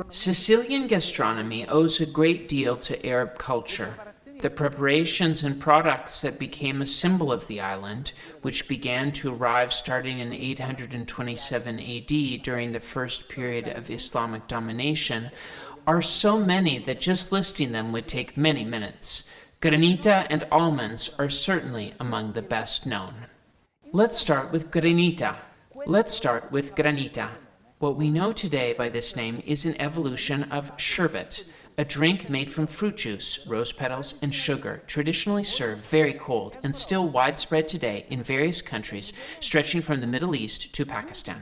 Sicilian gastronomy owes a great deal to Arab culture. The preparations and products that became a symbol of the island, which began to arrive starting in 827 AD during the first period of Islamic domination, are so many that just listing them would take many minutes. Granita and almonds are certainly among the best known. Let's start with granita. What we know today by this name is an evolution of sherbet, a drink made from fruit juice, rose petals, and sugar, traditionally served very cold and still widespread today in various countries stretching from the Middle East to Pakistan.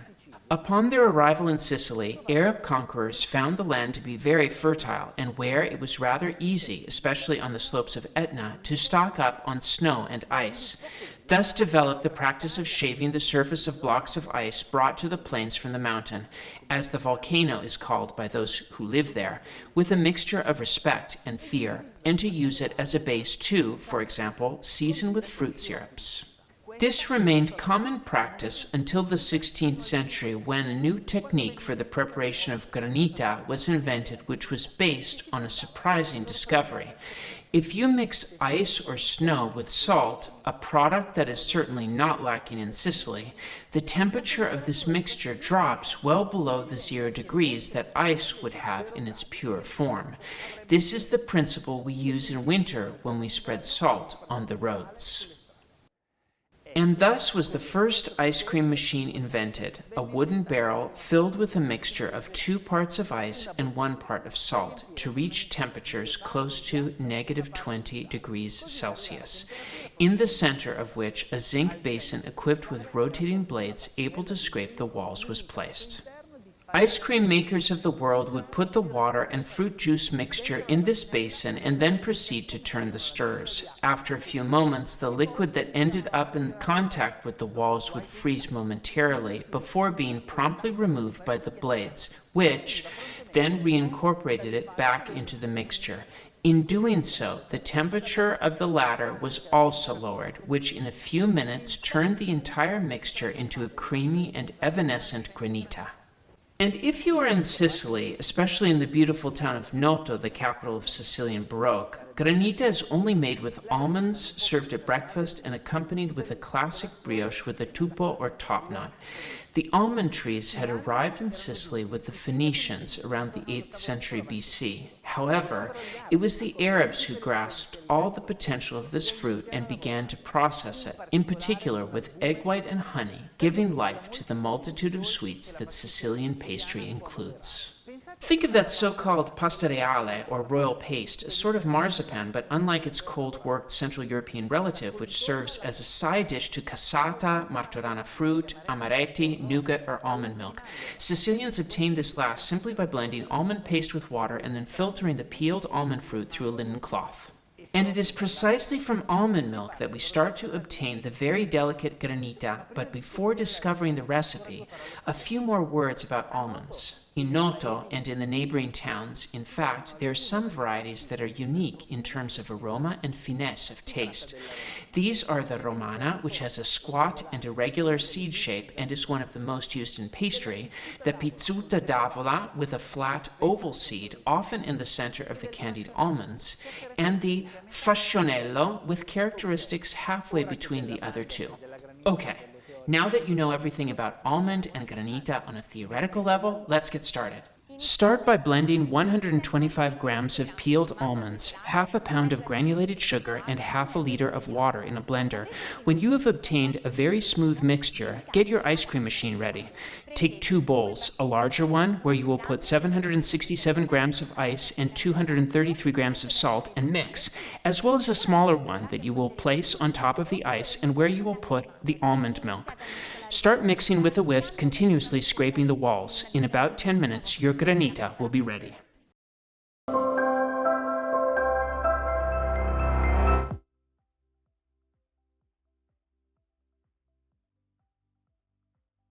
Upon their arrival in Sicily, Arab conquerors found the land to be very fertile and where it was rather easy, especially on the slopes of Etna, to stock up on snow and ice. Thus developed the practice of shaving the surface of blocks of ice brought to the plains from the mountain, as the volcano is called by those who live there, with a mixture of respect and fear, and to use it as a base to, for example, season with fruit syrups. This remained common practice until the 16th century when a new technique for the preparation of granita was invented, which was based on a surprising discovery. If you mix ice or snow with salt, a product that is certainly not lacking in Sicily, the temperature of this mixture drops well below the 0 degrees that ice would have in its pure form. This is the principle we use in winter when we spread salt on the roads. And thus was the first ice cream machine invented, a wooden barrel filled with a mixture of 2 parts of ice and 1 part of salt, to reach temperatures close to -20 degrees Celsius, in the center of which a zinc basin equipped with rotating blades able to scrape the walls was placed. Ice cream makers of the world would put the water and fruit juice mixture in this basin and then proceed to turn the stirrers. After a few moments, the liquid that ended up in contact with the walls would freeze momentarily before being promptly removed by the blades, which then reincorporated it back into the mixture. In doing so, the temperature of the latter was also lowered, which in a few minutes turned the entire mixture into a creamy and evanescent granita. And if you are in Sicily, especially in the beautiful town of Noto, the capital of Sicilian Baroque, granita is only made with almonds served at breakfast and accompanied with a classic brioche with a tuppo or top knot. The almond trees had arrived in Sicily with the Phoenicians around the 8th century BC. However, it was the Arabs who grasped all the potential of this fruit and began to process it, in particular with egg white and honey, giving life to the multitude of sweets that Sicilian pastry includes. Think of that so-called pasta reale, or royal paste, a sort of marzipan, but unlike its cold-worked Central European relative, which serves as a side dish to cassata, martorana fruit, amaretti, nougat, or almond milk. Sicilians obtained this last simply by blending almond paste with water and then filtering the peeled almond fruit through a linen cloth. And it is precisely from almond milk that we start to obtain the very delicate granita, but before discovering the recipe, a few more words about almonds. In Noto and in the neighboring towns, in fact, there are some varieties that are unique in terms of aroma and finesse of taste. These are the Romana, which has a squat and irregular seed shape and is one of the most used in pastry, the Pizzuta d'Avola, with a flat oval seed, often in the center of the candied almonds, and the Fascionello, with characteristics halfway between the other two. Okay. Now that you know everything about almond and granita on a theoretical level, let's get started. Start by blending 125 grams of peeled almonds, half a pound of granulated sugar, and half a liter of water in a blender. When you have obtained a very smooth mixture, get your ice cream machine ready. Take 2 bowls, a larger one where you will put 767 grams of ice and 233 grams of salt and mix, as well as a smaller one that you will place on top of the ice and where you will put the almond milk. Start mixing with a whisk, continuously scraping the walls. In about 10 minutes, your granita will be ready.